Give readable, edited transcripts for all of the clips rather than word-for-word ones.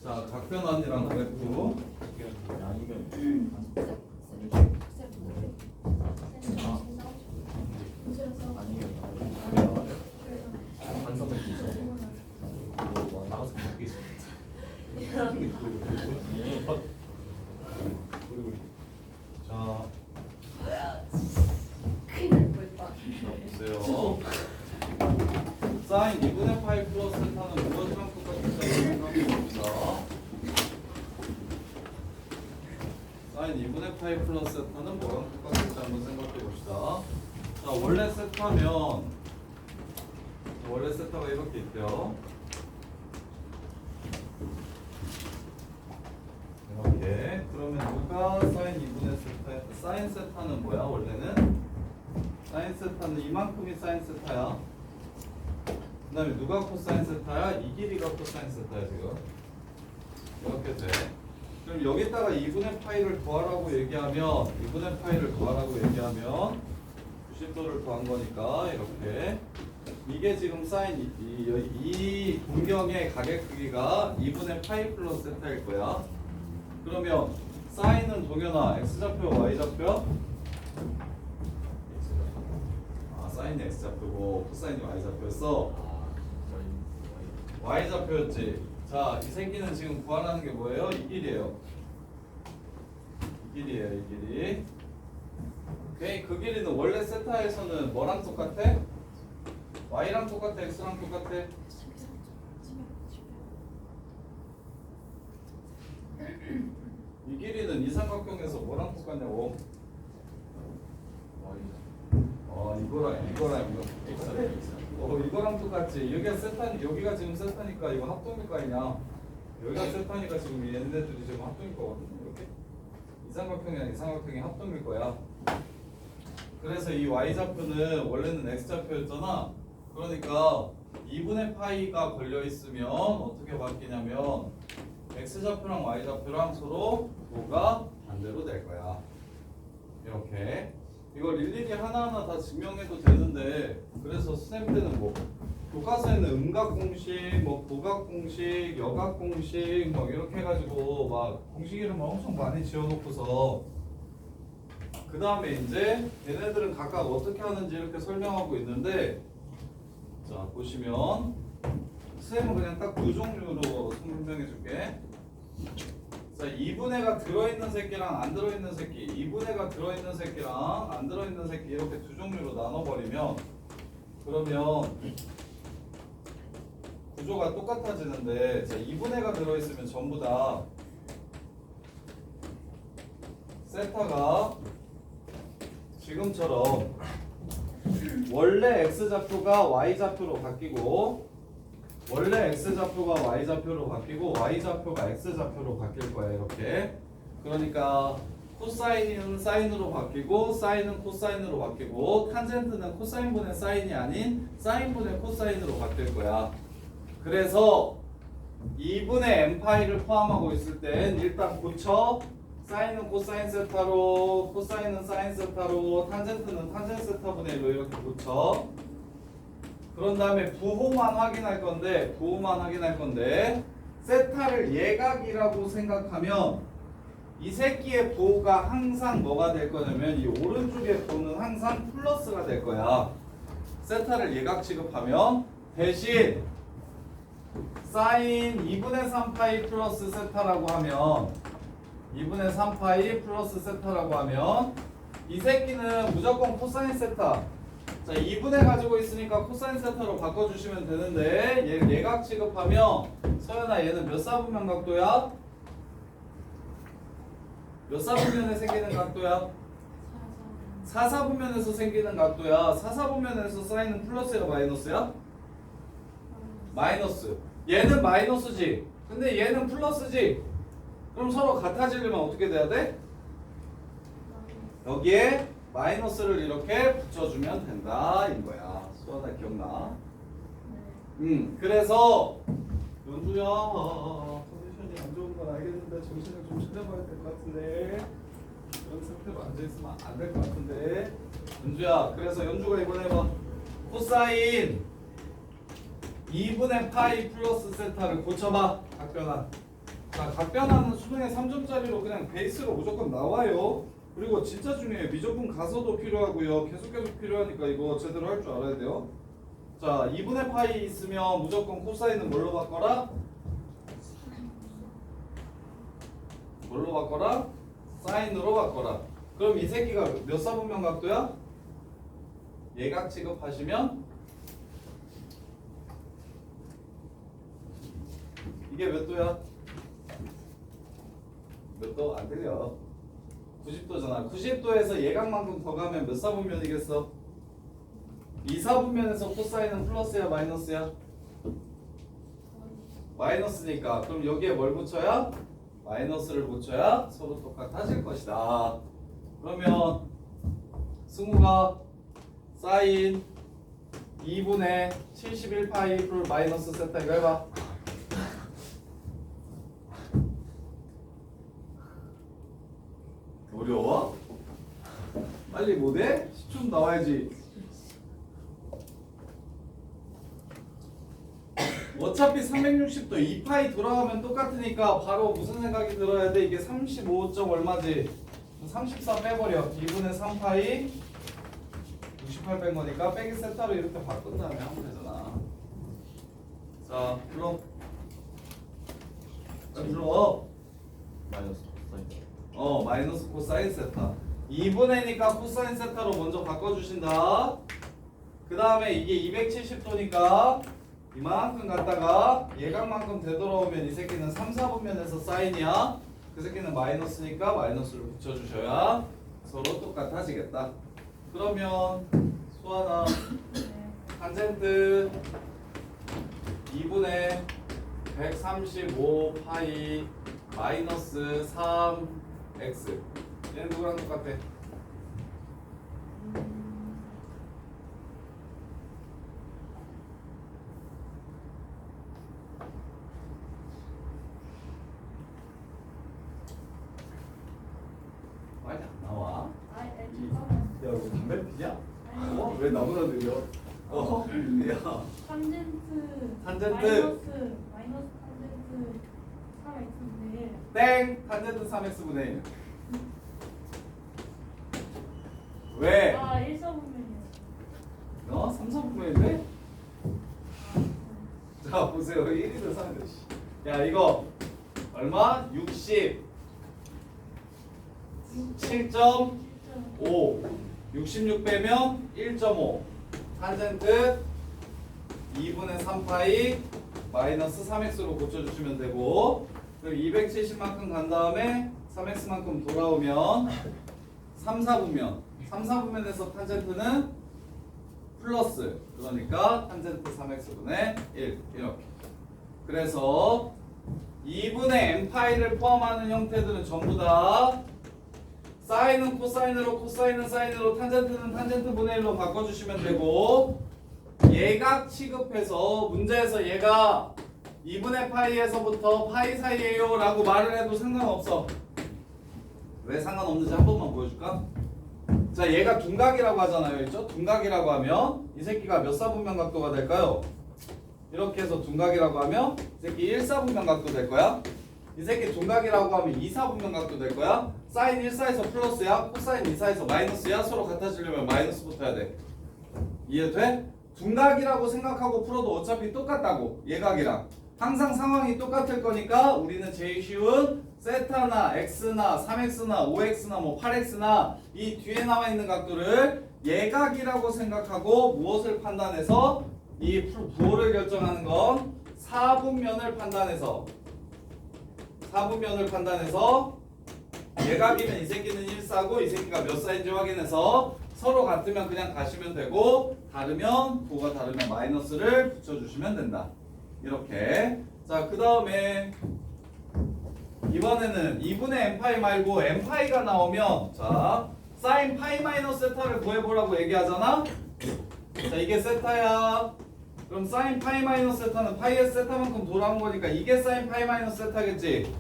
자, 각변환이랑 그래프. 자, 보세요. 사인 2분의 파이 플러스 세타는 무엇이랑 똑같을까 생각해 봅니다. 사인 2분의 파이 플러스 세타는 뭐랑 똑같을지 한번 생각해 봅시다. 자, 원래 세타가 이렇게 있대요. 이렇게. 그러면 누가 사인 2분의 세타? 사인 세타는 뭐야? 원래는 사인 세타는 이만큼이 사인 세타야. 그 다음에 누가 코사인 세타야? 이 길이가 코사인 세타야 지금. 이렇게 돼. 그럼 여기다가 2분의 파이를 더하라고 얘기하면 2분의 파이를 더하라고 얘기하면 90도를 더한 거니까 이렇게. 이게 지금 사인 이 공경의 가격 크기가 2분의 파이 플러스 세타일 거야. 그러면 사인은 동현아 x좌표 y좌표? 사인이 x좌표고 코사인이 y좌표였어. y좌표였지. 자, 이 새끼는 지금 구하라는 게 뭐예요? 이 길이에요. 이 길이에요, 이 길이. 오케이, 그 길이는 원래 세타에서는 뭐랑 똑같아? y랑 똑같아, x랑 똑같아? 이 길이는 이 삼각형에서 뭐랑 똑같냐고? 이거랑 이거랑 똑같지. 여기가 세타, 여기가 지금 세타니까 이거 합동일 거 아니냐? 여기가 세타니까 지금 얘네들이 지금 합동일 거거든. 이렇게 이 삼각형이랑 이 삼각형이 합동일 거야. 그래서 이 y 좌표는 원래는 x 좌표였잖아. 그러니까 2분의 파이가 걸려 있으면 어떻게 바뀌냐면 x 좌표랑 y 좌표랑 서로 도가 반대로 될 거야. 이렇게. 이걸 일일이 하나하나 다 증명해도 되는데, 그래서 수능 때는 뭐 교과서에는 음각 공식, 뭐 부각 공식, 여각 공식 막 이렇게 해가지고 막 공식 이름을 엄청 많이 지어놓고서 그 다음에 이제 얘네들은 각각 어떻게 하는지 이렇게 설명하고 있는데, 자 보시면 선생님은 그냥 딱 두 종류로 설명해줄게. 자, 2분의가 들어있는 새끼랑 안 들어있는 새끼, 2분의가 들어있는 새끼랑 안 들어있는 새끼 이렇게 두 종류로 나눠버리면 그러면 구조가 똑같아지는데, 자, 2분의가 들어있으면 전부 다 세타가 지금처럼 원래 x좌표가 y좌표로 바뀌고 원래 x좌표가 y좌표로 바뀌고 y좌표가 x좌표로 바뀔 거야. 이렇게. 그러니까 코사인은 사인으로 바뀌고 사인은 코사인으로 바뀌고 탄젠트는 코사인분의 사인이 아닌 사인분의 코사인으로 바뀔 거야. 그래서 2분의 n파이를 포함하고 있을 땐 일단 고쳐. 사인은 코사인 세타로, 코사인은 사인 세타로, 탄젠트는 탄젠 세타분의 1로 이렇게 고쳐. 그런 다음에 부호만 확인할 건데 세타를 예각이라고 생각하면 이 새끼의 부호가 항상 뭐가 될 거냐면 이 오른쪽의 부호는 항상 플러스가 될 거야. 세타를 예각 취급하면 대신 사인 2분의 3파이 플러스 세타라고 하면 2분의 3파이 플러스 세타라고 하면 이 새끼는 무조건 코사인 세타. 자, 2분의 가지고 있으니까 코사인 세타로 바꿔주시면 되는데 얘를 예각 취급하면 서연아 얘는 몇 사분면 각도야? 몇 사분면에 생기는 각도야? 4사분면에서 생기는 각도야. 4사분면에서 사인은 플러스야 마이너스야? 마이너스. 얘는 마이너스지. 근데 얘는 플러스지. 그럼 서로 같아지려면 어떻게 돼야 돼? 여기에 마이너스를 이렇게 붙여주면 된다 인 거야. 수아나 기억나? 그래서 연주야 컨디션이 안 좋은 건 알겠는데 정신을 좀 차려봐야 될 것 같은데 이런 상태로 앉아있으면 안 될 것 같은데 연주야. 그래서 연주가 이번에 해봐. 코사인 2분의 파이 플러스 세타를 고쳐봐. 각변환 자, 각변하는 수능에 3점짜리로 그냥 베이스로 무조건 나와요. 그리고 진짜 중요해요. 미적분 가서도 필요하고요. 계속 필요하니까 이거 제대로 할 줄 알아야 돼요. 자, 2분의 파이 있으면 무조건 코사인은 뭘로 바꿔라? 뭘로 바꿔라? 사인으로 바꿔라. 그럼 이 새끼가 몇 사분면 각도야? 예각 취급하시면 이게 몇 도야? 몇 도? 안 들려. 90도잖아. 90도에서 예각만큼 더 가면 몇 사분면이겠어? 2사분면에서 코사인은 플러스야 마이너스야? 마이너스니까 그럼 여기에 뭘 붙여야? 마이너스를 붙여야 서로 똑같아질 것이다. 그러면 승우가 사인 2분의 71파이 풀 마이너스 세타 이거 해봐. 어려워? 빨리 못해? 10초 나와야지. 어차피 360도 2파이 돌아가면 똑같으니까 바로 무슨 생각이 들어야 돼? 이게 35점 얼마지? 34 빼버려. 2분의 3파이 68 뺀 거니까 빼기 세타로 이렇게 바꾼 다음에 하면 되잖아. 자, 그럼 불러. 마이너스 코사인. 마이너스 코사인 세타. 2분의니까 코사인 세타로 먼저 바꿔주신다. 그 다음에 이게 270도니까 이만큼 갔다가 예각만큼 되돌아오면 이 새끼는 3, 4분면에서 사인이야. 그 새끼는 마이너스니까 마이너스를 붙여주셔야 서로 똑같아지겠다. 그러면 수아나 탄젠트 2분의 135 파이 마이너스 3x 얘는 누구랑 똑같아? 많이 안 나와? 야, 이거 담배 피냐? 왜 나보다 느려? 야. 탄젠트 탄젠트. 마이너스 탄젠트 3x인데 땡! 탄젠트 3x분의 1. 왜? 1사분면이요. 3, 4분면인데? 자, 보세요. 1이면 3이다. 야, 이거 얼마? 60. 7.5. 66 빼면 1.5. 탄젠트 2분의 3파이 마이너스 3x로 고쳐주시면 되고, 그럼 270만큼 간 다음에 3x만큼 돌아오면 3, 4분면. 3, 4분면에서 탄젠트는 플러스. 그러니까 탄젠트 3x분의 1. 이렇게. 그래서 2분의 n파이를 포함하는 형태들은 전부 다 사인은 코사인으로, 코사인은 사인으로, 탄젠트는 탄젠트 분의 1로 바꿔주시면 되고, 예각 취급해서 문제에서 얘가 2분의 파이에서부터 파이 사이에요 라고 말을 해도 상관없어. 왜 상관없는지 한 번만 보여줄까? 자, 얘가 둔각이라고 하잖아요. 있죠? 둔각이라고 하면 이 새끼가 몇 사분면 각도가 될까요? 이렇게 해서 둔각이라고 하면 이 새끼 1사분면 각도 될 거야. 이 새끼 둔각이라고 하면 2사분면 각도 될 거야. 사인 1사에서 플러스야, 코사인 2사에서 마이너스야. 서로 같아지려면 마이너스 붙어야 돼. 이해돼? 둔각이라고 생각하고 풀어도 어차피 똑같다고. 예각이랑 항상 상황이 똑같을 거니까 우리는 제일 쉬운 세타나 x나 3x나 5x나 뭐 8x나 이 뒤에 나와 있는 각도를 예각이라고 생각하고 무엇을 판단해서 이 부호를 결정하는 건 4분면을 판단해서 예각이면 이 새끼는 1사고 이 새끼가 몇 사인지 확인해서 서로 같으면 그냥 가시면 되고 다르면 부호가 다르면 마이너스를 붙여주시면 된다. 이렇게. 자, 그 다음에 이번에는 2분의 n파이 말고 n파이가 나오면 자 사인 파이 마이너스 세타를 구해보라고 얘기하잖아. 자, 이게 세타야. 그럼 사인 파이 마이너스 세타는 파이의 세타만큼 돌아온 거니까 이게 사인 파이 마이너스 세타겠지.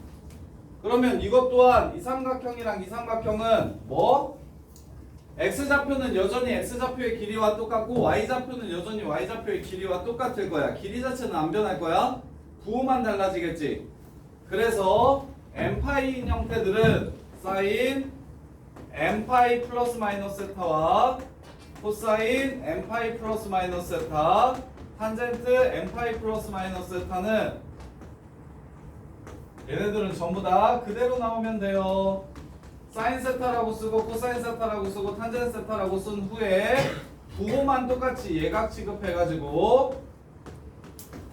그러면 이것 또한 이 삼각형이랑 이 삼각형은 뭐? x좌표는 여전히 x좌표의 길이와 똑같고 y좌표는 여전히 y좌표의 길이와 똑같을 거야. 길이 자체는 안 변할 거야. 부호만 달라지겠지. 그래서 n파이인 형태들은 사인 n파이 플러스 마이너스 세타와 코사인 n파이 플러스 마이너스 세타, 탄젠트 n파이 플러스 마이너스 세타는 얘네들은 전부 다 그대로 나오면 돼요. 사인 세타라고 쓰고 코사인 세타라고 쓰고 탄젠트 세타라고 쓴 후에 부호만 똑같이 예각 취급해가지고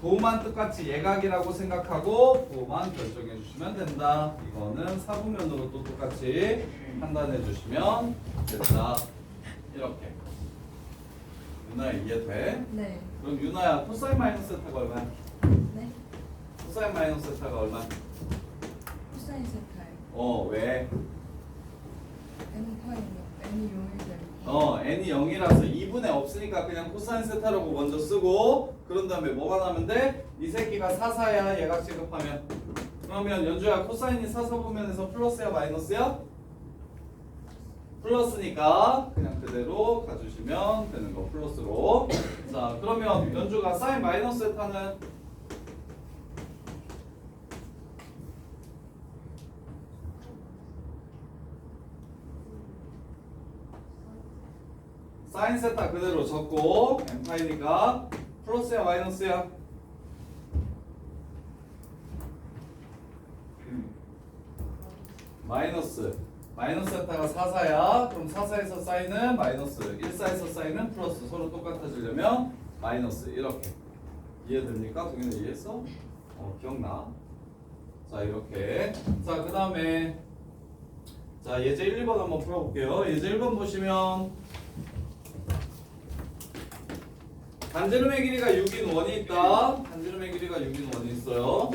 부호만 똑같이 예각이라고 생각하고 부호만 결정해 주시면 된다. 이거는 사분면으로 또 똑같이 판단해 주시면 된다. 이렇게. 유나야 이해돼? 네. 그럼 유나야 코사인 마이너스 세타가 얼마야? 네. 코사인 마이너스 세타가 얼마야? 코사인 세타요. 왜? n 파이요. n이 0일 때. n이 0이라서 2분의 없으니까 그냥 코사인 세타라고 먼저 쓰고 그런 다음에 뭐가 나면 돼? 이 새끼가 사사야 예각 취급하면. 그러면 연주야 코사인이 사사분면에서 플러스야 마이너스야? 플러스니까 그냥 그대로 가주시면 되는 거 플러스로. 자 그러면 연주가 사인 마이너스 세타는 사인 세타 그대로 적고 n파이니까 플러스야 마이너스야? 마이너스. 마이너스 세타가 4사야. 그럼 4사에서 사인은 마이너스, 1사에서 사인은 플러스. 서로 똑같아지려면 마이너스. 이렇게. 이해됩니까? 동현이 이해했어? 기억나? 자 이렇게. 자 그 다음에 자 예제 1, 2번 한번 풀어볼게요. 예제 1번 보시면 반지름의 길이가 6인 원이 있다. 반지름의 길이가 6인 원이 있어요.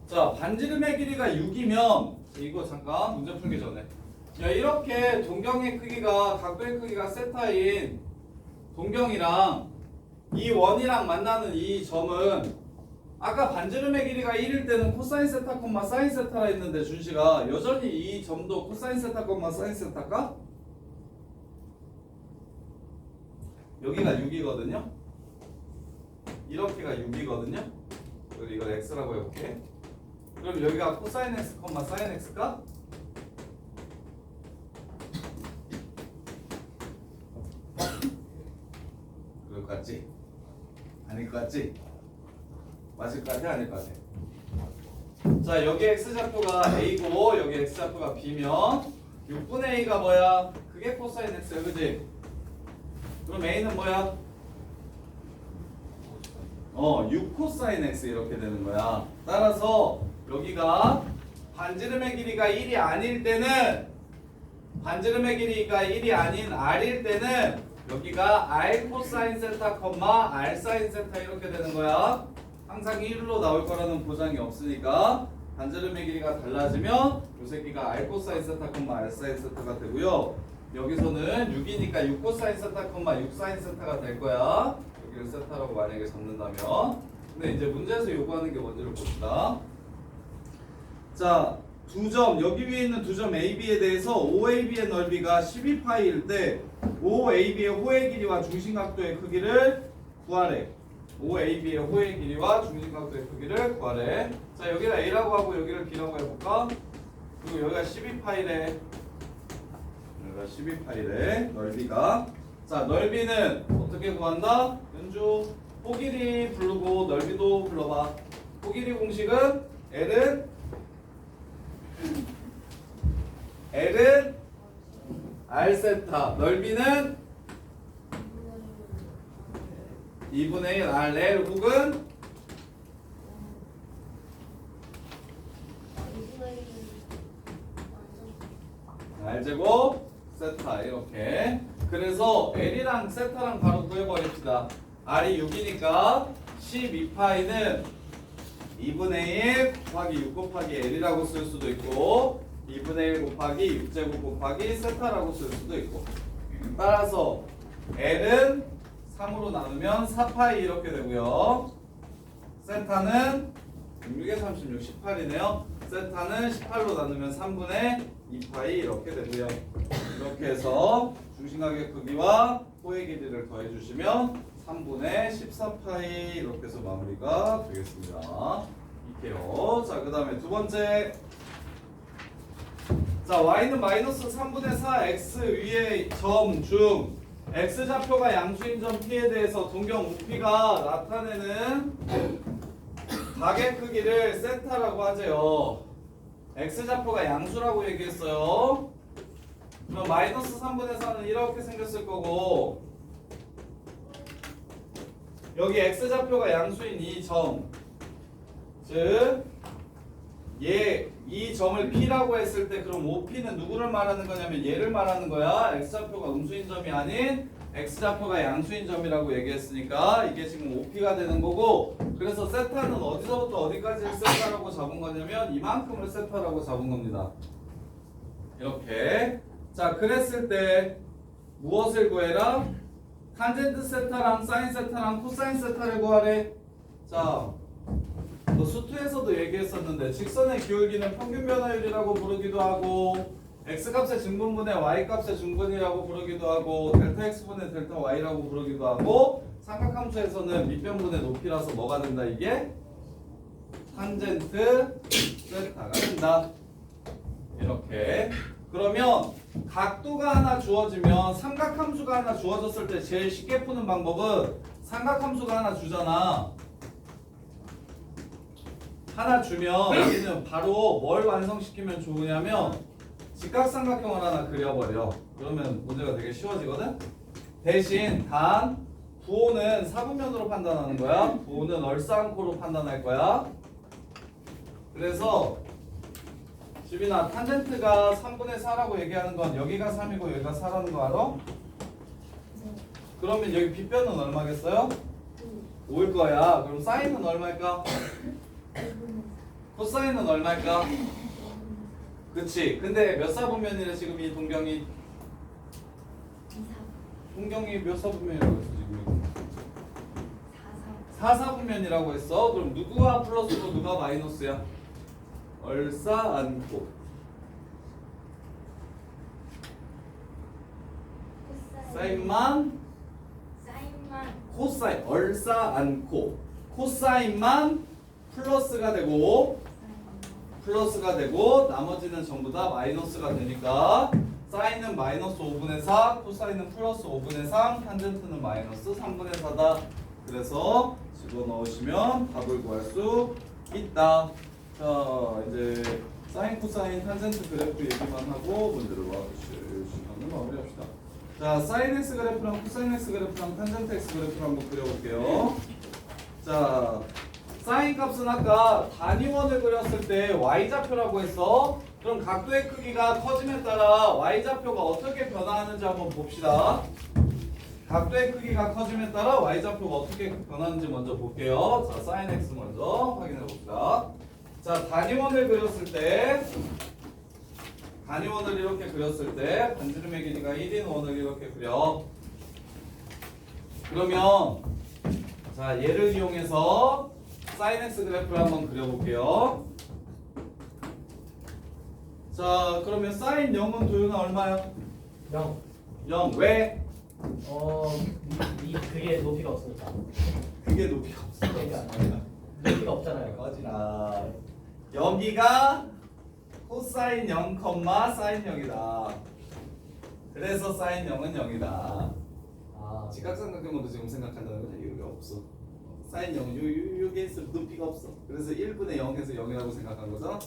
자, 반지름의 길이가 6이면 이거 잠깐 문제 풀기 전에 야 이렇게 동경의 크기가 각도의 크기가 세타인 동경이랑 이 원이랑 만나는 이 점은 아까 반지름의 길이가 1일 때는 코사인 세타 콤마 사인 세타라 했는데 준씨가 여전히 이 점도 코사인 세타 콤마 사인 세타가 여기가 6이거든요. 이렇게가 6이거든요. 그리고 이걸 x라고 해볼게. 그럼 여기가 코사인 x, 사인 x가 그럴 것 같지? 아닐 것 같지? 맞을 것 같아? 아닐 것 같아? 자 여기 x좌표가 a고 여기 x좌표가 b면 6분의 a가 뭐야? 그게 코사인 x야 그지? 그럼 a는 뭐야? 6코사인 x 이렇게 되는 거야. 따라서 여기가 반지름의 길이가 1이 아닐 때는 반지름의 길이가 1이 아닌 r일 때는 여기가 r 코사인 세타 콤마 r 사인 세타 이렇게 되는 거야. 항상 1로 나올 거라는 보장이 없으니까 반지름의 길이가 달라지면 요 새끼가 r 코사인 세타 콤마 r 사인 세타가 되고요. 여기서는 6이니까 6 코사인 세타 콤마 6 사인 세타가 될 거야. 여기를 세타라고 만약에 잡는다면. 근데 이제 문제에서 요구하는 게 뭔지를 봅시다. 자, 두 점 여기 위에 있는 두 점 AB에 대해서 OAB의 넓이가 12파이일 때 OAB의 호의 길이와 중심각도의 크기를 구하래. OAB의 호의 길이와 중심각도의 크기를 구하래. 자, 여기를 A라고 하고 여기를 B라고 해볼까? 그리고 여기가 12파이래. 여기가 12파이래. 넓이가. 자, 넓이는 어떻게 구한다? 연주 호길이 부르고 넓이도 불러봐. 호길이 공식은 L은 R 세타, 넓이는 2분의 1 RL 혹은 R제곱 세타 이렇게. 그래서 L이랑 세타랑 바로 구해버립시다. R이 6이니까 12파이는 2분의 1 곱하기 6 곱하기 L이라고 쓸 수도 있고 2분의 1 곱하기 6제곱 곱하기 세타라고 쓸 수도 있고. 따라서 L은 3으로 나누면 4파이 이렇게 되고요. 세타는 6에 36, 18이네요. 세타는 18로 나누면 3분의 2파이 이렇게 되고요. 이렇게 해서 중심각의 크기와 호의 길이를 더해주시면 3분의 14파이 이렇게 해서 마무리가 되겠습니다. 이게요. 자, 그 다음에 두 번째. 자, y는 마이너스 3분의 4 x 위에 점 중 x좌표가 양수인 점 p에 대해서 동경 우p가 나타내는 각의 크기를 세타라고 하재요. x좌표가 양수라고 얘기했어요. 그럼 마이너스 3분의 4는 이렇게 생겼을 거고, 여기 x좌표가 양수인 이 점, 즉 이 점을 P라고 했을 때 그럼 OP는 누구를 말하는 거냐면 얘를 말하는 거야. x좌표가 음수인 점이 아닌 x좌표가 양수인 점이라고 얘기했으니까 이게 지금 OP가 되는 거고, 그래서 세타는 어디서부터 어디까지를 세타라고 잡은 거냐면 이만큼을 세타라고 잡은 겁니다. 이렇게. 자, 그랬을 때 무엇을 구해라? 탄젠트 세타랑 사인 세타랑 코사인 세타를 구하래. 자, 수투에서도 얘기했었는데 직선의 기울기는 평균 변화율이라고 부르기도 하고 x값의 증분분의 y값의 중분이라고 부르기도 하고 델타 x분의 델타 y라고 부르기도 하고 삼각함수에서는 밑변분의 높이라서 뭐가 된다 이게? 탄젠트 세타가 된다. 이렇게. 그러면 각도가 하나 주어지면 삼각함수가 하나 주어졌을 때 제일 쉽게 푸는 방법은 삼각함수가 하나 주잖아. 하나 주면 우리는 바로 뭘 완성시키면 좋으냐면 직각삼각형을 하나 그려버려. 그러면 문제가 되게 쉬워지거든. 대신 단 부호는 사분면으로 판단하는 거야. 부호는 얼싸안코로 판단할 거야. 그래서 지빈아, 탄젠트가 3분의 4라고 얘기하는 건 여기가 3이고 여기가 4라는 거 알아? 그러면 여기 빗변은 얼마겠어요? 5일 거야. 그럼 사인은 얼마일까? 코사인은 얼마일까? 그치. 근데 몇 사분면이래 지금 이 동경이? 동경이 몇 사분면이라고 했어 지금? 4사분면이라고 했어. 그럼 누구가 플러스고 누가 마이너스야? 얼싸안코. 사인만 코사인. 얼싸안코. 코사인만 플러스가 되고 나머지는 전부 다 마이너스가 되니까 사인은 마이너스 5분의 4, 코사인은 플러스 5분의 3, 탄젠트는 마이너스 3분의 4다. 그래서 집어넣으시면 답을 구할 수 있다. 자, 이제 사인, 코사인, 탄젠트 그래프 얘기만 하고 문제를 와주실 시간을 마무리합시다. 자, 사인 x 그래프랑 코사인 x 그래프랑 탄젠트 x 그래프를 한번 그려볼게요. 자, 사인 값은 아까 단위원을 그렸을 때 y좌표라고 했어. 그럼 각도의 크기가 커짐에 따라 y좌표가 어떻게 변화하는지 한번 봅시다. 각도의 크기가 커짐에 따라 y좌표가 어떻게 변하는지 먼저 볼게요. 자, 사인 x 먼저 확인해 봅시다. 자, 단위원을 이렇게 그렸을 때 반지름의 길이가 1인 원을 이렇게 그려. 그러면 자, 얘를 이용해서 사인 x 그래프를 한번 그려볼게요. 자, 그러면 사인 0은 도윤아 얼마야? 0. 0. 왜? 그게 높이가 없으니까. 그게 높이가 없어. 그러니까 높이가 없잖아요. 꺼지라. 여기가 코사인 0, 사인 0이다. 그래서 사인 0은 0이다. 아, 직각삼각형으로 지금 생각한다는 건 이유가 없어. 사인 0, 요게 있으면 높이가 없어. 그래서 1분의 0에서 0이라고 생각한 거죠.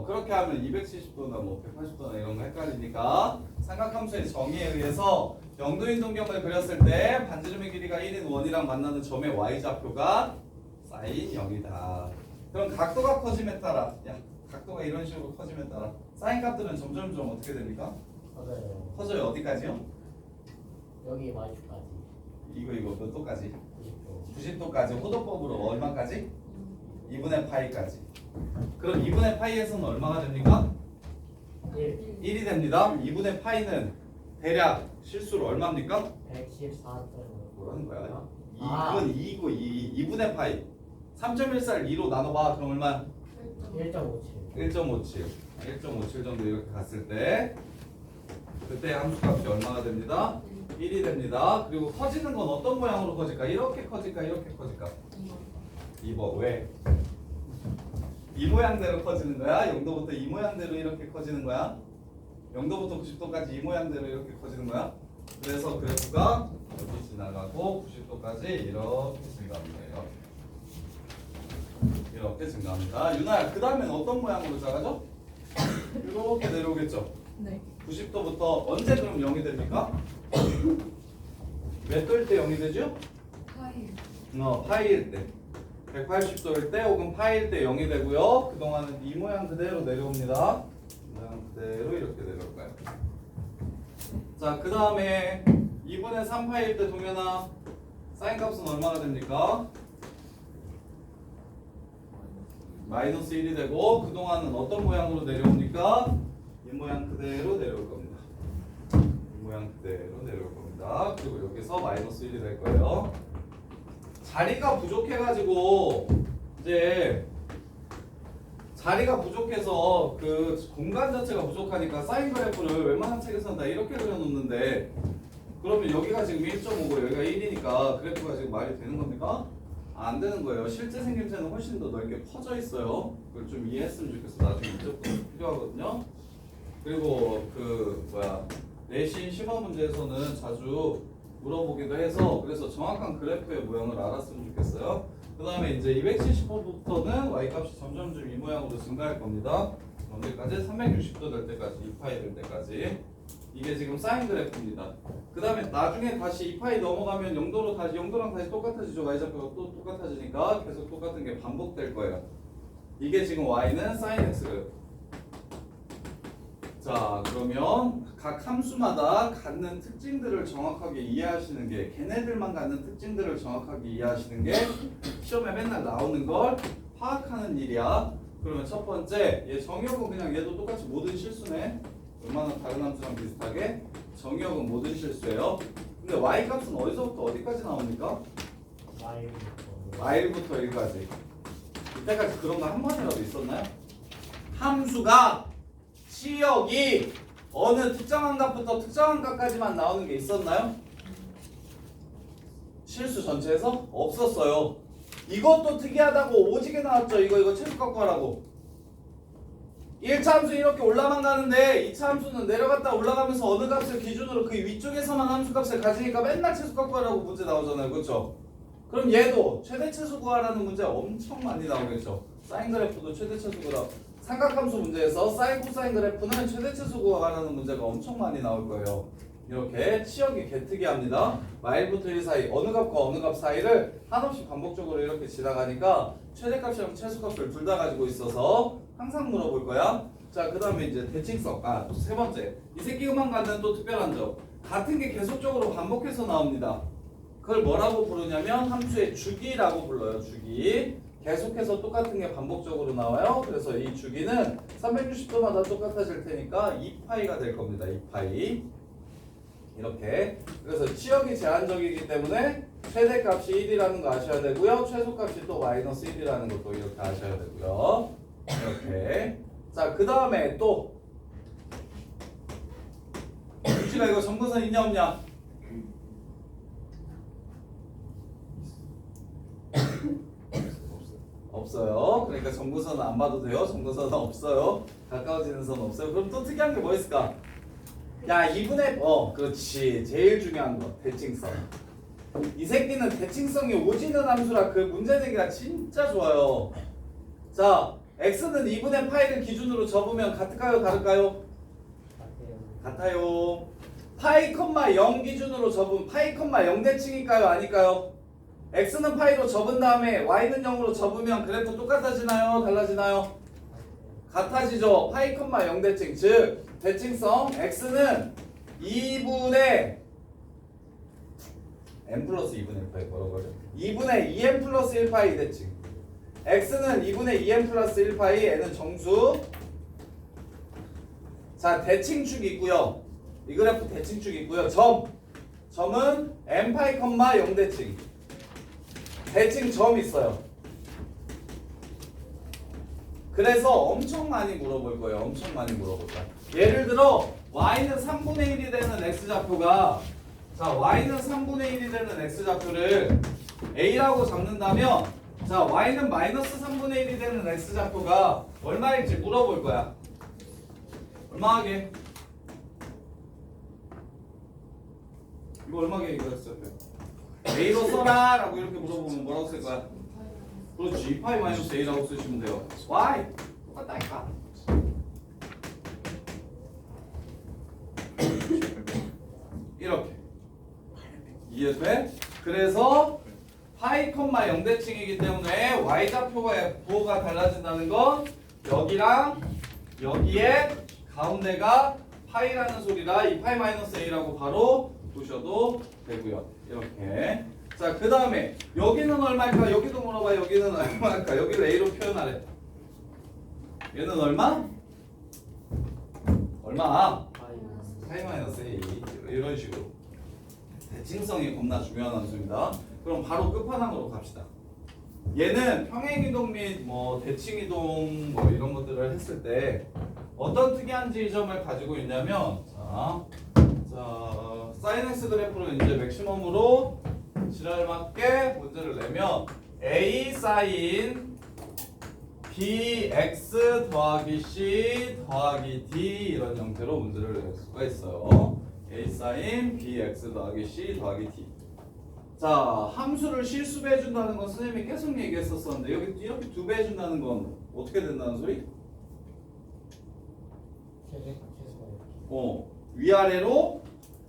그렇게 하면 270도나 뭐 180도나 이런 거 헷갈리니까 삼각함수의 정의에 의해서 영도인 동경을 그렸을 때 반지름의 길이가 1인 원이랑 만나는 점의 y좌표가 사인 0이다. 그럼 각도가 커짐에 따라, 각도가 이런 식으로 커짐에 따라 사인 값들은 점점점 어떻게 됩니까? 맞아요. 커져요. 어디까지요? 여기 y축까지. 이거 몇 도까지? 90도. 90도까지. 호도법으로 얼마까지? 2분의 파이까지. 그럼 2분의 파이에서는 얼마가 됩니까? 1. 1이 됩니다. 2분의 파이는 대략 실수로 얼마입니까? 114. 뭐라는 거야? 아. 이건 2이고 2분의 파이. 3.14를 2로 나눠봐. 그럼 얼마? 1.57. 1.57 정도 이렇게 갔을 때 그때 함수값이 얼마가 됩니다? 1이 됩니다. 그리고 커지는 건 어떤 모양으로 커질까? 이렇게 커질까? 이렇게 커질까? 2번. 왜? 이 모양대로 커지는 거야? 0도부터 이 모양대로 이렇게 커지는 거야? 0도부터 90도까지 이 모양대로 이렇게 커지는 거야? 그래서 그래프가 여기 지나가고 90도까지 이렇게 증가합니다. 이렇게 증가합니다. 유나야, 그 다음엔 어떤 모양으로 작아져? 이렇게 내려오겠죠? 네. 90도부터 언제 그럼 0이 됩니까? 몇 도일 때 0이 되죠? 파이. 파이일 때. 180도일 때 혹은 파이일 때 0이 되고요. 그동안은 이 모양 그대로 내려옵니다. 모양 그대로 이렇게 내려올 거예요. 자, 그 다음에 2분의 3파이일 때 동현아 사인 값은 얼마나 됩니까? 마이너스 1이 되고 그동안은 어떤 모양으로 내려옵니까? 이 모양 그대로 내려올 겁니다. 이 모양 그대로 내려올 겁니다. 그리고 여기서 마이너스 1이 될 거예요. 자리가 부족해가지고 이제 자리가 부족해서 그 공간 자체가 부족하니까 사인 그래프를 웬만한 책에서는 다 이렇게 그려놓는데 그러면 여기가 지금 1.5고 여기가 1이니까 그래프가 지금 말이 되는 겁니까? 안 되는 거예요. 실제 생김새는 훨씬 더 넓게 퍼져 있어요. 그걸 좀 이해했으면 좋겠어. 나중에 문제부터 필요하거든요. 그리고 내신 시험 문제에서는 자주 물어보기도 해서 그래서 정확한 그래프의 모양을 알았으면 좋겠어요. 그 다음에 이제 270호부터는 y값이 점점 이 모양으로 증가할 겁니다. 언제까지? 360도 될 때까지, 2파이 될 때까지. 이게 지금 사인 그래프입니다. 그 다음에 나중에 다시 2파이 넘어가면 0도랑 다시 똑같아지죠. y좌표가 또 똑같아지니까 계속 똑같은 게 반복될 거예요. 이게 지금 y는 사인 x 그래프. 자, 그러면 각 함수마다 갖는 특징들을 정확하게 이해하시는 게 걔네들만 갖는 특징들을 정확하게 이해하시는 게 시험에 맨날 나오는 걸 파악하는 일이야. 그러면 첫 번째, 얘 정의역은 그냥 얘도 똑같이 모든 실수네. 웬만한 다른 함수랑 비슷하게 정의역은 모든 실수예요. 근데 y값은 어디서부터 어디까지 나옵니까? y부터 1까지. 이때까지 그런 거 한 번이라도 있었나요? 함수가 치역이 어느 특정한 값부터 특정한 값까지만 나오는 게 있었나요? 실수 전체에서 없었어요. 이것도 특이하다고 오지게 나왔죠. 이거 최소값 하라고. 1차 함수 이렇게 올라만 가는데 2차 함수는 내려갔다 올라가면서 어느 값을 기준으로 그 위쪽에서만 함수값을 가지니까 맨날 최소값 구하라고 문제 나오잖아요. 그렇죠? 그럼 얘도 최대 최소 구하라는 문제 엄청 많이 나오겠죠. 사인 그래프도 최대 최소 구하라. 삼각함수 문제에서 사인 코사인 그래프는 최대 최소 구하라는 문제가 엄청 많이 나올 거예요. 이렇게 치역이 개특이합니다. 마일부터 1 사이 어느 값과 어느 값 사이를 한없이 반복적으로 이렇게 지나가니까 최대값이랑 최소값을 둘 다 가지고 있어서 항상 물어볼 거야. 자, 그 다음에 이제 대칭성. 세 번째. 이 새끼만 갖는 또 특별한 점. 같은 게 계속적으로 반복해서 나옵니다. 그걸 뭐라고 부르냐면 함수의 주기라고 불러요. 주기. 계속해서 똑같은 게 반복적으로 나와요. 그래서 이 주기는 360도마다 똑같아질 테니까 2파이가 될 겁니다. 2파이. 이렇게. 그래서 치역이 제한적이기 때문에 최대값이 1이라는 거 아셔야 되고요. 최소값이 또 마이너스 1이라는 것도 이렇게 아셔야 되고요. 이렇게. 자, 그 다음에 또 유치가 이거 점근선 있냐 없냐? 없어요. 그러니까 점근선은 안 봐도 돼요. 점근선은 없어요. 가까워지는 선 없어요. 그럼 또 특이한 게 뭐 있을까? 야, 2분의 그렇지. 제일 중요한 거 대칭성. 이 새끼는 대칭성이 오지는 함수라 그 문제 내기가 진짜 좋아요. 자, x는 2분의 파이를 기준으로 접으면 같을까요? 다를까요? 같아요. 파이, 0 기준으로 접으면 파이, 0 대칭일까요? 아닐까요? x는 파이로 접은 다음에 y는 0으로 접으면 그래프 똑같아지나요? 달라지나요? 같아지죠. 파이, 0 대칭. 즉 대칭성 x는 2분의 n 플러스 2분의 1파이 뭐라고 하죠? 2분의 2n 플러스 1파이 대칭. x는 2분의 2n 플러스 1파이, n은 정수. 자, 대칭축 있고요. 이 그래프 대칭축 있고요. 점은 n파이, 0 대칭. 대칭 점 있어요. 그래서 엄청 많이 물어볼 거예요. 엄청 많이 물어볼 거예요. 예를 들어 y는 3분의 1이 되는 x좌표가 자, y는 3분의 1이 되는 x좌표를 a라고 잡는다면 자, y는 마이너스 3분의 1이 되는 x좌표가 얼마일지 물어볼 거야. 얼마게? 이거 얼마게 이거 x좌표? a로 써라 라고 이렇게 물어보면 뭐라고 쓸 거야? 그렇지, 2파이 마이너스 a라고 쓰시면 돼요. y 똑같다니까. 이렇게 이해돼? 그래서 파이 콤마 0대칭이기 때문에 y좌표의 부호가 달라진다는 건 여기랑 여기에 가운데가 파이라는 소리라 2파이 마이너스 a라고 바로 보셔도 되고요. 이렇게. 자, 그 다음에 여기는 얼마일까? 여기도 물어봐. 여기는 얼마일까? 여기를 a로 표현하래. 얘는 얼마? 얼마? 파이 마이너스 a. 이런 식으로. 대칭성이 겁나 중요한 함수입니다. 그럼 바로 끝판왕으로 갑시다. 얘는 평행이동 및 뭐 대칭이동 뭐 이런 것들을 했을 때 어떤 특이한 지점을 가지고 있냐면 자 사인 x 그래프를 이제 맥시멈으로 지랄맞게 문제를 내면 a 사인 bx 더하기 c 더하기 d 이런 형태로 문제를 낼 수가 있어요. a 사인 bx 더하기 c 더하기 d. 자, 함수를 실수배 해준다는 건 선생님이 계속 얘기했었었는데 여기 이렇게 2배 해준다는 건 어떻게 된다는 소리? 위아래로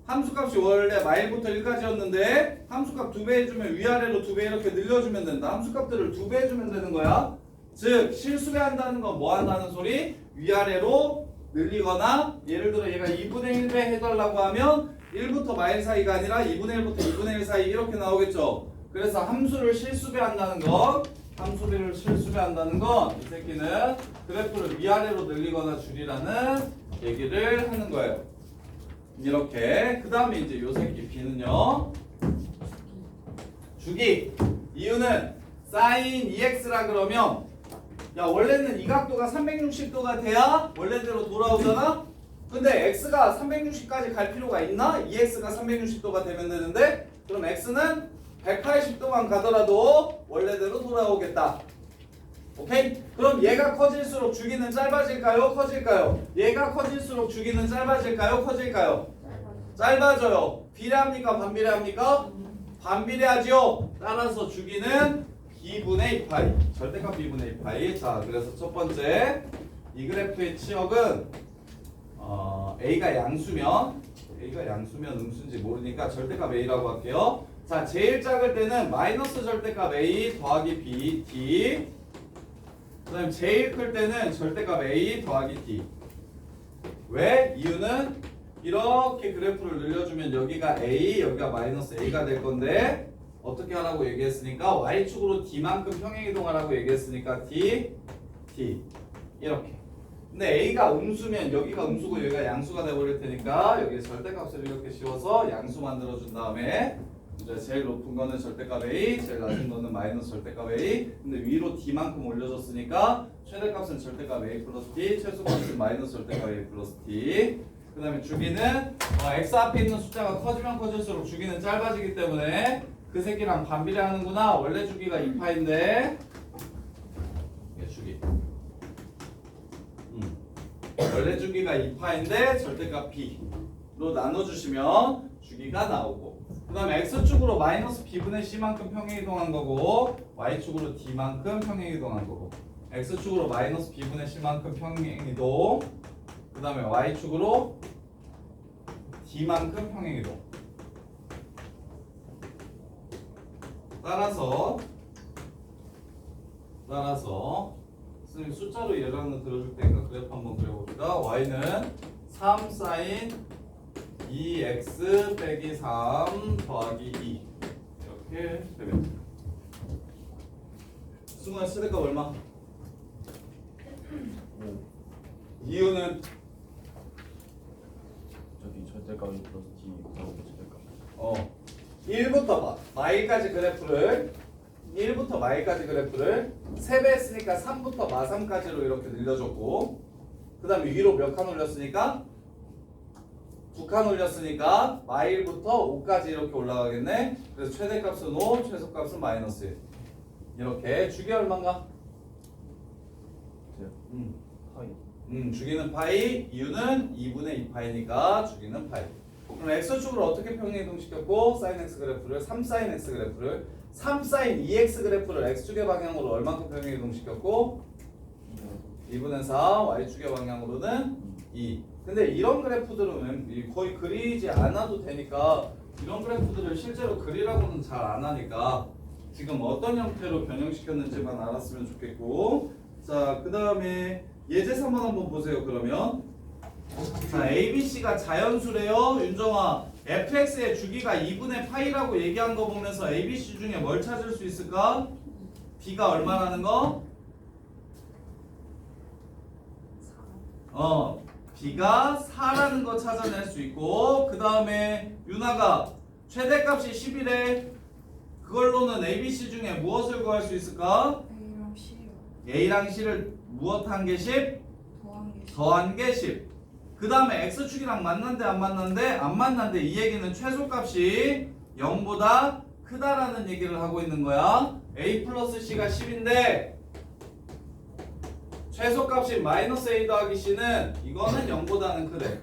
함수값이 원래 마일부터 1까지였는데 함수값 2배 해주면 위아래로 2배 이렇게 늘려주면 된다. 함수값들을 2배 해주면 되는 거야. 즉 실수배 한다는 건 뭐 한다는 소리? 위아래로 늘리거나 예를 들어 얘가 2분의 1배 해달라고 하면 1부터 마일 사이가 아니라 2분의 1부터 2분의 1 사이 이렇게 나오겠죠. 그래서 함수를 실수배 한다는 건 함수를 실수배 한다는 건 이 새끼는 그래프를 위아래로 늘리거나 줄이라는 얘기를 하는 거예요. 이렇게. 그 다음에 이제 요 새끼 b는요 주기. 이유는 sin 2x라 그러면 야 원래는 이 각도가 360도가 돼야 원래대로 돌아오잖아. 근데 x가 360까지 갈 필요가 있나? 2x가 360도가 되면 되는데 그럼 x는 180도만 가더라도 원래대로 돌아오겠다. 오케이? 그럼 얘가 커질수록 주기는 짧아질까요? 커질까요? 얘가 커질수록 주기는 짧아질까요? 커질까요? 짧아져요. 비례합니까? 반비례합니까? 반비례하지요. 따라서 주기는 b분의 2파이. 절대값 b분의 2파이. 자, 그래서 첫 번째 이 그래프의 치역은 a가 양수면 음수인지 모르니까 절대값 a라고 할게요. 자, 제일 작을 때는 마이너스 절대값 a 더하기 b d. 그 다음에 제일 클 때는 절대값 a 더하기 d. 왜? 이유는 이렇게 그래프를 늘려주면 여기가 a, 여기가 마이너스 a가 될 건데 어떻게 하라고 얘기했으니까 y축으로 d만큼 평행이동하라고 얘기했으니까 d, d 이렇게. 근데 a가 음수면 여기가 음수고 여기가 양수가 돼버릴 테니까 여기 절대값을 이렇게 씌워서 양수 만들어준 다음에 이제 제일 높은 거는 절대값 a, 제일 낮은 거는 마이너스 절대값 a. 근데 위로 d만큼 올려줬으니까 최대값은 절대값 a 플러스 d, 최소값은 마이너스 절대값 a 플러스 d. 그 다음에 주기는 x 앞에 있는 숫자가 커지면 커질수록 주기는 짧아지기 때문에 그 새끼랑 반비례하는구나. 원래 주기가 2파인데 이게 주기. 원래 주기가 2파인데 절대값 b로 나눠주시면 주기가 나오고 그 다음에 x축으로 마이너스 b분의 c만큼 평행이동한 거고 y축으로 d만큼 평행이동한 거고 x축으로 마이너스 b분의 c만큼 평행이동 그 다음에 y축으로 d만큼 평행이동. 따라서 선생님 숫자로 예를 하나 들어줄 테니까 그래프 한번 그려봅시다. y는 3 사인 2x 빼기 3 더하기 2 이렇게 되면 승우야 최대값 얼마? 이유는 저기 절대값 플러스 d 절대값 1부터 마일까지 그래프를 1부터 마일까지 그래프를 3배 했으니까 3부터 마3까지로 이렇게 늘려줬고 그 다음에 위로 몇 칸 올렸으니까 두 칸 올렸으니까 마일부터 5까지 이렇게 올라가겠네. 그래서 최대값은 5, 최소값은 마이너스 1. 이렇게 주기 얼마인가? 파이. 주기는 파이, 이유는 2분의 2파이니까 주기는 파이. 그럼 x축으로 어떻게 평행이동시켰고 sin x 그래프를 3sin x 그래프를 3sin 2x 그래프를 x축의 방향으로 얼마큼 평행이동시켰고 2분의 4 y축의 방향으로는 2. 근데 이런 그래프들은 거의 그리지 않아도 되니까 이런 그래프들을 실제로 그리라고는 잘 안 하니까 지금 어떤 형태로 변형시켰는지만 알았으면 좋겠고 자 그 다음에 예제사만 한번 보세요. 그러면 자 ABC가 자연수래요. 윤정아 fx의 주기가 2분의 파이라고 얘기한 거 보면서 ABC 중에 뭘 찾을 수 있을까? b가 얼마라는 거? b가 4라는 거 찾아낼 수 있고 그 다음에 윤아가 최대값이 10이래. 그걸로는 ABC 중에 무엇을 구할 수 있을까? A랑 C요. A랑 C를 무엇한 게 10? 더한 게 더한 게 10. 그 다음에 X축이랑 만난대 안 만난대? 안 만난대. 이 얘기는 최소값이 0보다 크다라는 얘기를 하고 있는 거야. A 플러스 C가 10인데 최소값이 마이너스 A 더하기 C는 이거는 0보다는 크대.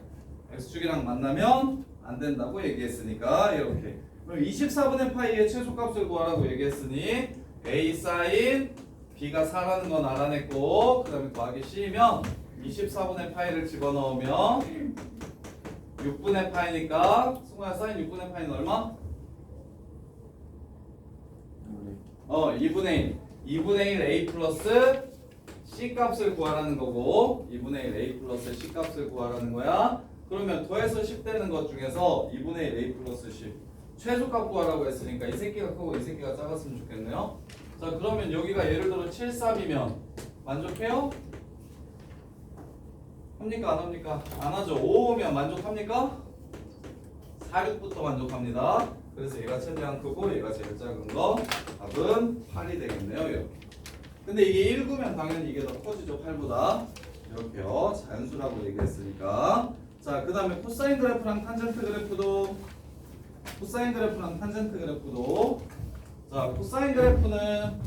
X축이랑 만나면 안 된다고 얘기했으니까 이렇게. 그럼 24분의 파이의 최소값을 구하라고 얘기했으니 A 사인 B가 4라는 건 알아냈고 그 다음에 더하기 C면 24분의 파이를 집어넣으면 6분의 파이니까 승우야 사인 6분의 파이는 얼마? 2분의 1 2분의 1 A 플러스 C 값을 구하라는 거고 2분의 1 A 플러스 C 값을 구하라는 거야. 그러면 더해서 10 되는 것 중에서 2분의 1 A 플러스 10 최소값 구하라고 했으니까 이 새끼가 크고 이 새끼가 작았으면 좋겠네요. 자 그러면 여기가 예를 들어 7, 3이면 만족해요? 합니까 안 합니까? 안 하죠. 5 오면 만족합니까? 4, 6부터 만족합니다. 그래서 얘가 최대한 크고 얘가 제일 작은 거 답은 8이 되겠네요. 이렇게. 근데 이게 1, 9면 당연히 이게 더 커지죠. 8보다. 이렇게요. 자연수라고 얘기했으니까. 자 그 다음에 코사인 그래프랑 탄젠트 그래프도 코사인 그래프랑 탄젠트 그래프도 자 코사인 그래프는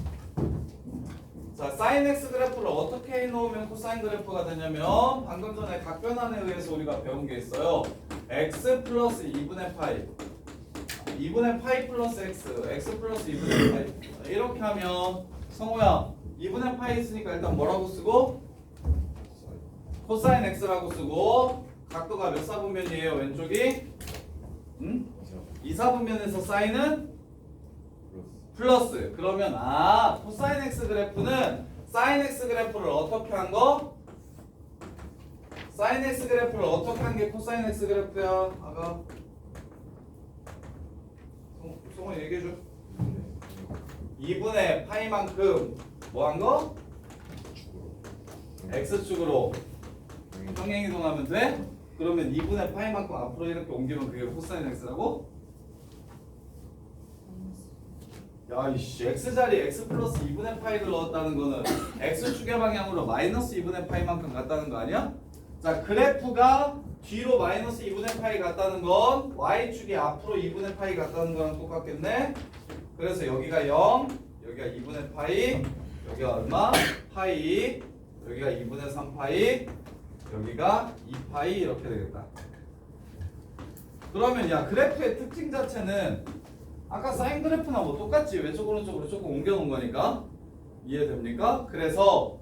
자 사인 x 그래프를 어떻게 해놓으면 코사인 그래프가 되냐면 방금 전에 각변환에 의해서 우리가 배운 게 있어요. x 플러스 2분의 파이 2분의 파이 플러스 x 플러스 2분의 파이 이렇게 하면 성우야 2분의 파이 있으니까 일단 뭐라고 쓰고 코사인 x라고 쓰고 각도가 몇 사분면이에요 왼쪽이? 응? 2사분면에서 사인은 플러스. 그러면 코사인 x 그래프는 사인 x 그래프를 어떻게 한 거? 사인 x 그래프를 어떻게 한 게 코사인 x 그래프야? 아가 성우 얘기해줘. 2분의 파이만큼 뭐 한 거? x축으로 평행이동하면 돼? 그러면 2분의 파이만큼 앞으로 이렇게 옮기면 그게 코사인 x라고? 야 이씨 x자리에 x 플러스 2분의 파이를 넣었다는 거는 x축의 방향으로 마이너스 2분의 파이만큼 같다는 거 아니야? 자 그래프가 뒤로 마이너스 2분의 파이 같다는 건 y축이 앞으로 2분의 파이 같다는 거랑 똑같겠네? 그래서 여기가 0, 여기가 2분의 파이, 여기가 얼마? 파이, 여기가 2분의 3 파이, 여기가 2파이 이렇게 되겠다. 그러면 야 그래프의 특징 자체는 아까 사인 그래프나 뭐 똑같지. 왼쪽 오른쪽으로 조금 옮겨놓은 거니까 이해됩니까? 그래서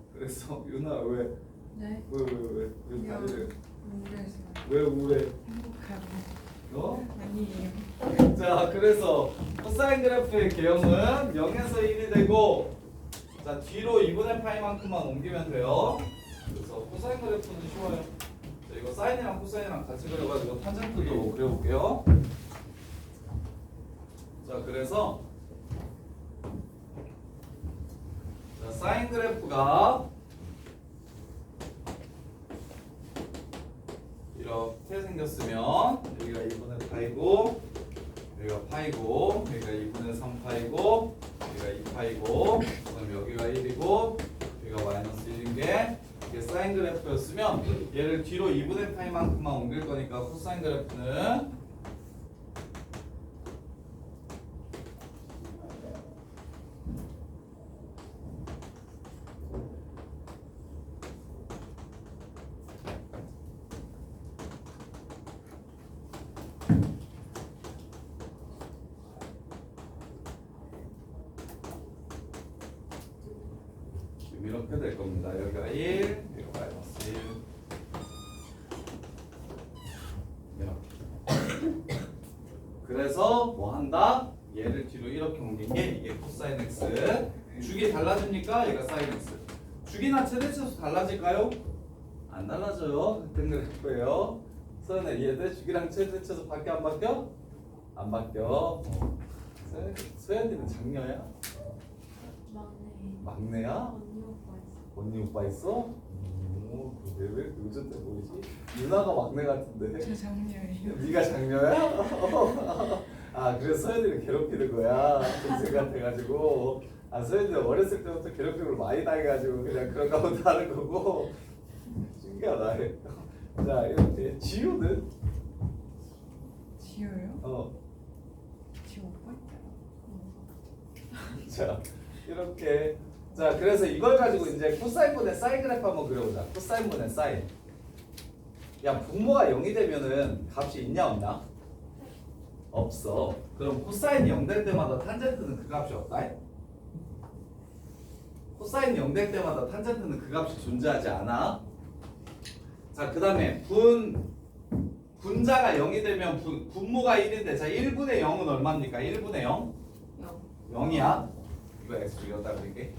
유나 왜 네. 다리를 우울해서 왜 우울해? 행복하고 어? 아니에요. 자 그래서 코사인 그래프의 개형은 0에서 1이 되고 자 뒤로 2분의 파이만큼만 옮기면 돼요. 그래서 코사인 그래프는 쉬워요. 자, 이거 사인이랑 코사인이랑 같이 그려가지고 탄젠트도 그려볼게요. 자 그래서 자, 사인 그래프가 이렇게 생겼으면 여기가 2분의 파이고 여기가 파이고 여기가 2분의 3 파이고 여기가 2파이고 그다음 여기가 1이고 여기가 마이너스 1인 게 이게 사인 그래프였으면 얘를 뒤로 2분의 파이만큼만 옮길 거니까 코사인 그래프는 이렇게 될 겁니다. 여기가 1, 여기가 마이너스 1. 이렇게. 그래서 뭐 한다? 얘를 뒤로 이렇게 옮긴 게 이게 코사인 x. 주기 달라집니까? 얘가 사인 x. 주기나 최대치수 달라질까요? 안 달라져요. 같은 그래프예요. 서연아 이해돼? 주기랑 최대치수 바뀌어 안 바뀌어? 안 바뀌어. 서연이는 장녀야? 막내. 막내야? 언니 오빠 있어. 언니 오빠 있어? 오, 왜 요즘 때 보이지? 누나가 막내 같은데. 저 장녀예요. 네가 장녀야? 아 그래서 서연이를 괴롭히는 거야. 동생 같아가지고. 아 서연이 어렸을 때부터 괴롭힘을 많이 당해가지고 그냥 그런가 보다 하는 거고. 신기하다. 자 이렇게 지우는? 지효요? 지효 오빠 있잖아. 자 이렇게. 자 그래서 이걸 가지고 이제 코사인분의 사인 그래프 한번 그려보자. 코사인분의 사인. 야 분모가 0이 되면은 값이 있냐 없냐? 없어. 그럼 코사인이 0 될 때마다 탄젠트는 그 값이 없다. 코사인이 0 될 때마다 탄젠트는 그 값이 존재하지 않아. 자 그 다음에 분자가 0이 되면 분모가 1인데 자 1분의 0은 얼마입니까? 1분의 0? 0이야. 이거 x 여기다 그릴게.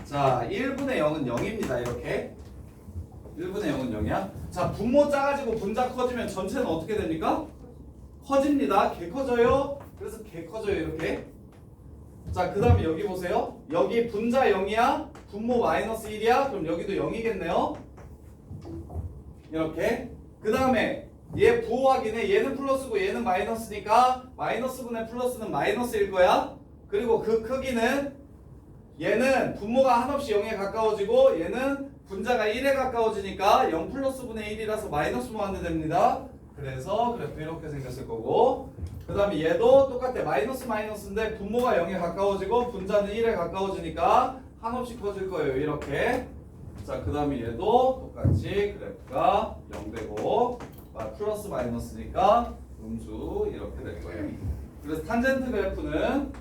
자 1분의 0은 0입니다. 이렇게 1분의 0은 0이야. 자 분모 작아지고 분자 커지면 전체는 어떻게 됩니까? 커집니다. 개 커져요. 그래서 개 커져요. 이렇게. 자 그 다음에 여기 보세요. 여기 분자 0이야. 분모 마이너스 1이야. 그럼 여기도 0이겠네요. 이렇게. 그 다음에 얘 부호 확인해. 얘는 플러스고 얘는 마이너스니까 마이너스분의 플러스는 마이너스일 거야. 그리고 그 크기는 얘는 분모가 한없이 0에 가까워지고 얘는 분자가 1에 가까워지니까 0 플러스 분의 1이라서 마이너스 무한대 됩니다. 그래서 그래프 이렇게 생겼을 거고 그 다음에 얘도 똑같아. 마이너스 마이너스인데 분모가 0에 가까워지고 분자는 1에 가까워지니까 한없이 커질 거예요. 이렇게. 자 그 다음에 얘도 똑같이 그래프가 0 되고 플러스 마이너스니까 음수 이렇게 될 거예요. 그래서 탄젠트 그래프는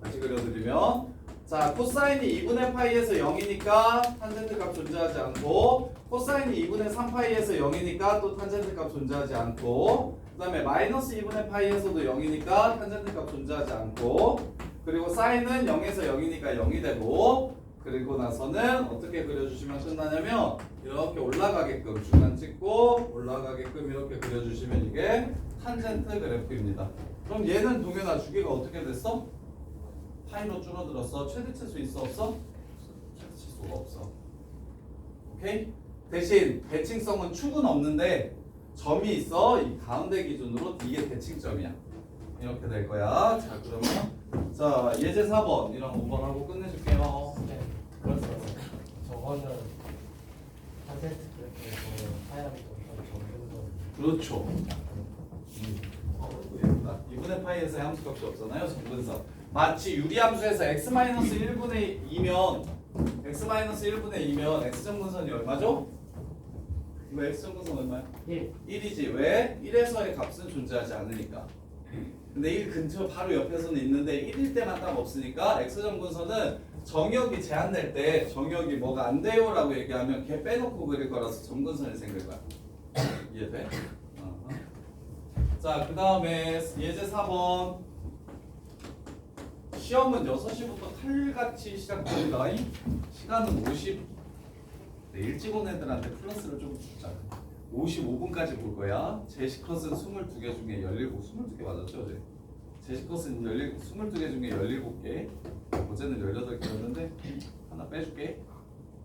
다시 그려드리면 자 코사인이 2분의 파이에서 0이니까 탄젠트 값 존재하지 않고 코사인이 2분의 3파이에서 0이니까 또 탄젠트 값 존재하지 않고 그 다음에 마이너스 2분의 파이에서도 0이니까 탄젠트 값 존재하지 않고 그리고 사인은 0에서 0이니까 0이 되고 그리고 나서는 어떻게 그려주시면 끝나냐면 이렇게 올라가게끔 중간 찍고 올라가게끔 이렇게 그려주시면 이게 탄젠트 그래프입니다. 그럼 얘는 동현아 주기가 어떻게 됐어? 파이로 줄어들었어. 최대치수 있어 없어? 최대치수가 없어. 오케이? 대신 대칭성은 축은 없는데 점이 있어. 이 가운데 기준으로 이게 대칭점이야. 이렇게 될 거야. 자 그러면 자 예제 4번이랑 5번 하고 끝내줄게요. 네. 그래서 저거는 탄젠트 그래프에서 하얀 점근선. 그렇죠. 예쁘다. 2분의 파이에서 함수값이 없잖아요. 정근선. 마치 유리함수에서 x-1분의 2면 x-1분의 2면 x정근선이 얼마죠? 이거 x정근선 얼마야? 1이지. 왜? 1에서의 값은 존재하지 않으니까. 근데 1 근처 바로 옆에서는 있는데 1일 때만 딱 없으니까 x정근선은 정역이 제한될 때 정역이 뭐가 안 돼요 라고 얘기하면 걔 빼놓고 그릴 거라서 정근선이 생길 거야. 이해돼? 자 그 다음에 예제 4번 시험은 6시부터 칼같이 시작됩니다. 시간은 50. 네, 일찍 온 애들한테 플러스를 좀 주자. 55분까지 볼 거야. 제시컷은 22개 중에 22개 맞았죠? 어제? 제시컷은 22개 중에 17개. 어제는 18개였는데 하나 빼줄게.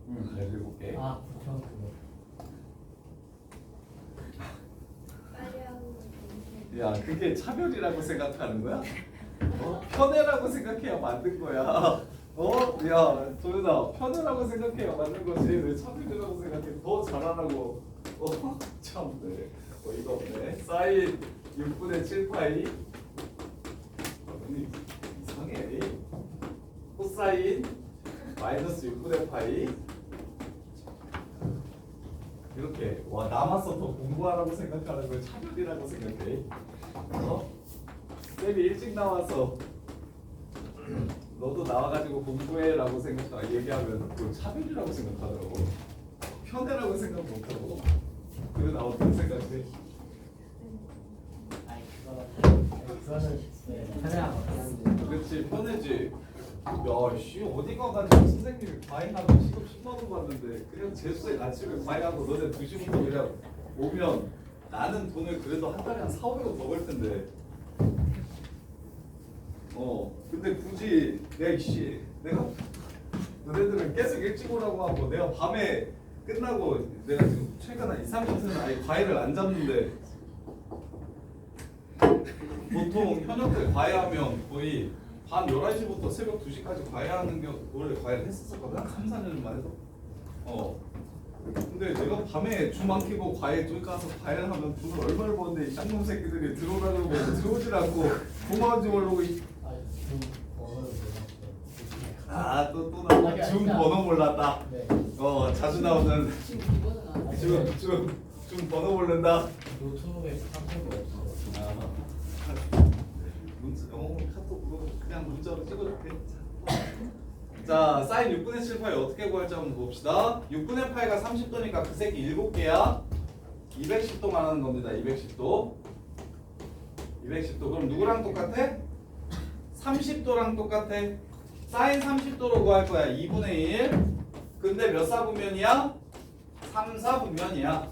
17개. 아 그쵸 그거. 빨리 하는 거. 야, 그게 차별이라고 생각하는 거야? 편애라고 생각해야 만든 거야. 야, 도윤아, 편하라고 생각해야 맞는 거지. 왜 차별이라고 생각해? 더 잘하라고. 참네. 이거 없네. 사인 6분의 7파이. 이상해. 코사인 마이너스 6분의 파이. 이렇게. 와, 남았어. 더 공부하라고 생각하는 걸 차별이라고 생각해. 쌤이 일찍 나와서 너도 나와가지고 공부해라고 얘기하면 그걸 차별이라고 생각하더라고. 편애라고 생각 못하고. 그래 나 어떤 생각해? 아니 그거는 네, 편애한 거 그렇지 편애지. 야씨 어디 가가지고 선생님이 과외하면 시급 10만 원 받는데 그냥 재수생 아침에 과외하고 너네 2시부터 그냥 오면 나는 돈을 그래도 한 달에 한 4, 500원 더 벌 텐데. 근데 굳이 내가 너네들은 계속 일찍 오라고 하고 내가 밤에 끝나고 내가 지금 최근 한 2, 3년째는 아예 과외를 안 잡는데 보통 현역들 과외하면 거의 밤 11시부터 새벽 2시까지 과외하는 게 원래 과외를 했었거든. 3, 4년만 해도. 근데 내가 밤에 줌 안 켜고 과외 쪽 가서 과외를 하면 돈을 얼마를 버는데 이 쌍놈 새끼들이 들어오라고 들어오질 않고 고마운지 모르고 또 나와. 줌 번호 몰랐다. 네. 자주 나오는 지금 이거는 안 돼. 줌 번호 모른다. 노트북에 깜짝이 없어. 카톡으로 그냥 문자로 찍어줄게. 자, 사인 6분의 7파이 어떻게 구할지 한번 봅시다. 6분의 파이가 30도니까 그 새끼 7개야. 210도 말하는 겁니다. 210도. 210도. 그럼 누구랑 똑같아? 30도랑 똑같아. 사인 30도로 구할 거야. 2분의 1. 근데 몇 사분면이야? 3, 4분면이야.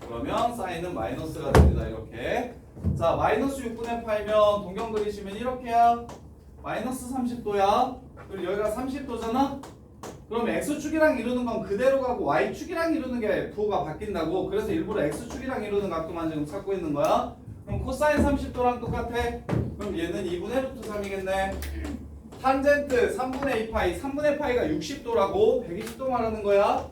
그러면 사인은 마이너스가 됩니다. 이렇게. 자, 마이너스 6분의 8면 동경 그리시면 이렇게야. 마이너스 30도야. 그리고 여기가 30도잖아? 그럼 X축이랑 이루는 건 그대로 가고 Y축이랑 이루는 게 부호가 바뀐다고. 그래서 일부러 X축이랑 이루는 각도만 지금 찾고 있는 거야. 그럼 코사인 30도랑 똑같아. 그럼 얘는 2분의 루트 3이겠네. 탄젠트 3분의 2파이. 3분의 파이가 60도라고 120도 말하는 거야.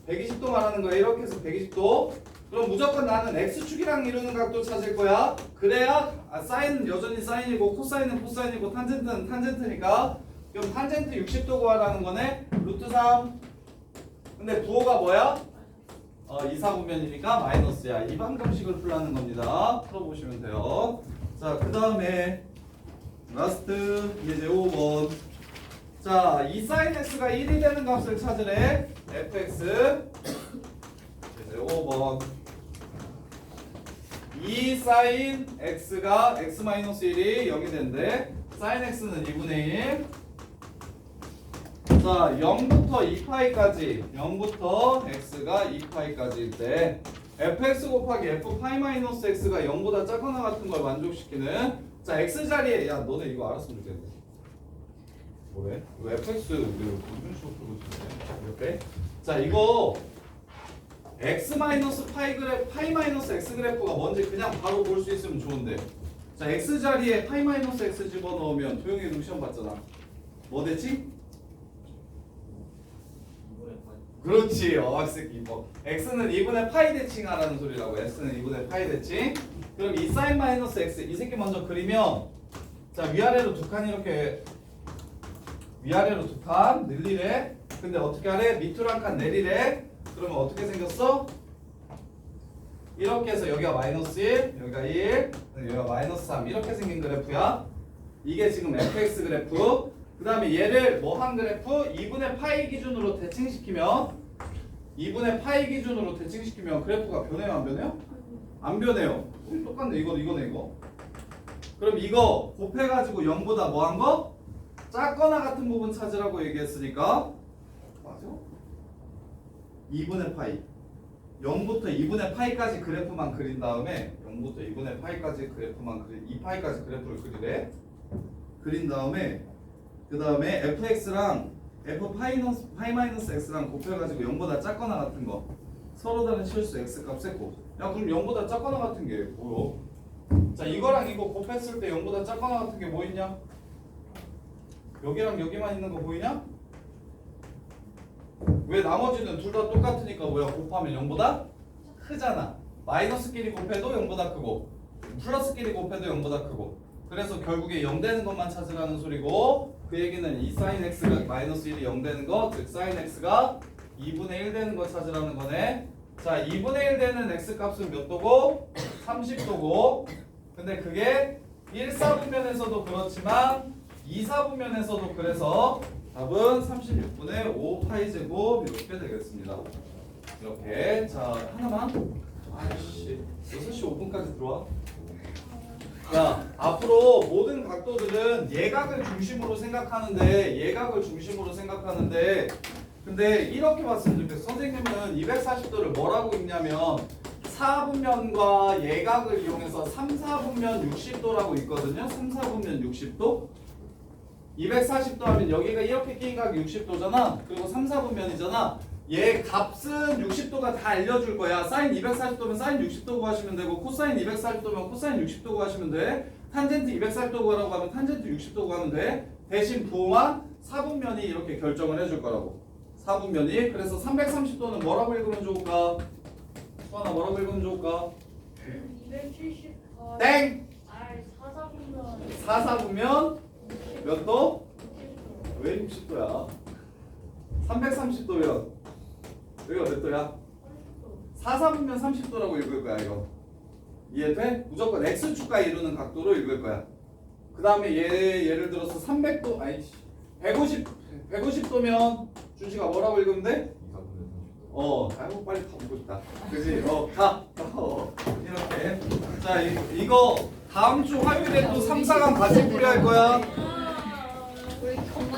120도 말하는 거야. 이렇게 해서 120도. 그럼 무조건 나는 X축이랑 이루는 각도 찾을 거야. 그래야 사인은 여전히 사인이고 코사인은 코사인이고 탄젠트는 탄젠트니까. 그럼 탄젠트 60도 구하라는 거네. 루트 3. 근데 부호가 뭐야? 2, 4분면이니까 마이너스야. 이 방정식을 풀라는 겁니다. 풀어보시면 돼요. 자, 그 다음에 라스트 이제 5번. 자, 이 사인 x가 1이 되는 값을 찾으래. fx 이제 5번. 이 사인 x가 x-1이 0이 된대. 사인 x는 2분의 1. 자, 0부터 2파이까지 0부터 x가 2파이까지일 때 fx 곱하기 f 파이-x가 0보다 작거나 같은 걸 만족시키는. 자, x 자리에 야 너네 이거 알았으면 좋겠네. 뭐래? 이거 fx 무슨 식으로 풀고 있네. 이렇게. 자, 이거 x-파이-x 그래프가 뭔지 그냥 바로 볼 수 있으면 좋은데. 자, x 자리에 파이-x 집어넣으면 도영이 너 시험 봤잖아. 뭐 됐지? 그렇지. 이 새끼 이뻐. x는 2분의 파이 대칭하라는 소리라고. x는 2분의 파이 대칭. 그럼 이 사인 마이너스 x 이 새끼 먼저 그리면, 자, 위아래로 두 칸 이렇게 위아래로 두 칸 늘리래. 근데 어떻게 하래? 밑으로 한 칸 내리래. 그러면 어떻게 생겼어? 이렇게 해서 여기가 마이너스 1, 여기가 1, 여기가 마이너스 3 이렇게 생긴 그래프야. 이게 지금 fx 그래프. 그 다음에 얘를 뭐 한 그래프? 2분의 파이 기준으로 대칭시키면 2분의 파이 기준으로 대칭시키면 그래프가 변해요? 안 변해요? 안 변해요. 똑같네. 이거네 이거. 그럼 이거 곱해가지고 0보다 뭐 한 거? 작거나 같은 부분 찾으라고 얘기했으니까 맞아? 2분의 파이 0부터 2분의 파이까지 그래프만 그린 다음에 0부터 2분의 파이까지 그래프만 2파이까지 그래프를 그리래. 그린 다음에 그 다음에 fx랑 f 파이-x랑 곱해가지고 0보다 작거나 같은 거 서로 다른 실수 x값 세고. 야, 그럼 0보다 작거나 같은 게 뭐요? 자, 이거랑 이거 곱했을 때 0보다 작거나 같은 게 뭐 있냐? 여기랑 여기만 있는 거 보이냐? 왜 나머지는 둘 다 똑같으니까 뭐야? 곱하면 0보다 크잖아. 마이너스끼리 곱해도 0보다 크고 플러스끼리 곱해도 0보다 크고 그래서 결국에 0 되는 것만 찾으라는 소리고 그 얘기는 이 sin x가 마이너스 1이 0 되는 거 즉 sin x가 2분의 1 되는 거 찾으라는 거네. 자 2분의 1 되는 x 값은 몇 도고? 30도고 근데 그게 1사분면에서도 그렇지만 2사분면에서도 그래서 답은 36분의 5 파이 제곱 이렇게 되겠습니다. 이렇게 자 하나만 아이씨 6시 5분까지 들어와. 야 앞으로 모든 각도들은 예각을 중심으로 생각하는데 근데 이렇게 봤으면 좋겠어. 선생님은 240도를 뭐라고 읽냐면 4분면과 예각을 이용해서 3, 4분면 60도라고 있거든요. 3, 4분면 60도 240도 하면 여기가 이렇게 낀 각이 60도잖아. 그리고 3, 4분면이잖아. 얘 값은 60도가 다 알려줄 거야. 사인 240도면 사인 60도 구하시면 되고 코사인 240도면 코사인 60도 구하시면 돼. 탄젠트 240도 구하라고 하면 탄젠트 60도 구하면 돼. 대신 부호만 4분면이 이렇게 결정을 해줄 거라고. 4분면이. 그래서 330도는 뭐라고 읽으면 좋을까? 수아나 뭐라고 읽으면 좋을까? 270. 땡! R 4사분면. 4사분면 몇 도? 왜 60도야? 330도면 여기가 몇 도야? 4사분면 30도라고 읽을 거야 이거. 이해돼? 무조건 x축과 이루는 각도로 읽을 거야. 그 다음에 예를 들어서 300도 아이씨 150도면 준식아 뭐라고 읽으면 돼? 2사분의 30도. 아이고 빨리 가보고 싶다. 그지? 가. 이렇게. 자 이거 다음 주 화요일에 또 3, 4강 같이 풀이할 거야. 우리